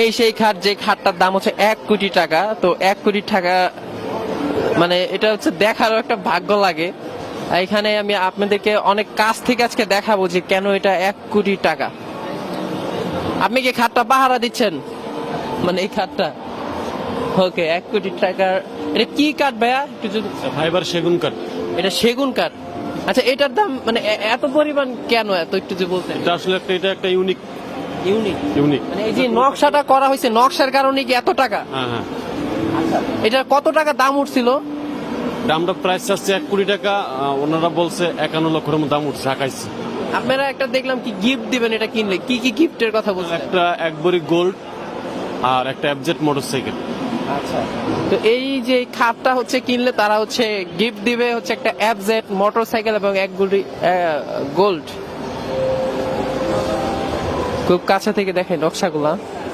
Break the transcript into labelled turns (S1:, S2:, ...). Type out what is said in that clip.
S1: এই সেই খাট, যে খাটটার দাম হচ্ছে 1 কোটি টাকা। তো 1 কোটি টাকা মানে এটা হচ্ছে দেখারও একটা ভাগ্য লাগে। এখানে আমি আপনাদেরকে অনেক কাছ থেকে আজকে দেখাবো যে কেন এটা 1 কোটি টাকা। আপনি কি খাটটা পাহারা দিচ্ছেন, মানে এই খাটটা? ওকে, 1 কোটি টাকার। এটা কি কাঠ ভাইয়া, একটু যদি?
S2: ফাইবার সেগুন কাঠ।
S1: এটা সেগুন কাঠ। আচ্ছা, এটার দাম মানে এত পরিমাণ কেন, এত একটু যদি বলতেন।
S2: এটা আসলে এটা একটা ইউনিক।
S1: ইউনিক মানে এই যে নকশাটা করা হয়েছে, নকশার কারণে কি এত টাকা?
S2: হ্যাঁ হ্যাঁ।
S1: এটা কত টাকা দাম উঠছিল?
S2: দামটা প্রাইস আসছে 1 কোটি টাকা, ওনারা বলছে 51 লক্ষের মতো দাম উঠছে, আঁকাইছে।
S1: আপনারা একটা দেখলাম কি গিফট দিবেন এটা কিনলে, কি কি গিফটের কথা বলছেন?
S2: একটা 1 ভরি গোল্ড আর একটা এফজেড মোটরসাইকেল।
S1: আচ্ছা, তো এই যে খাটটা হচ্ছে কিনলে তারা হচ্ছে গিফট দিবে হচ্ছে একটা এফজেড মোটরসাইকেল এবং 1 কোটি গোল্ড। খুব কাছে থেকে দেখেন নকশাগুলা।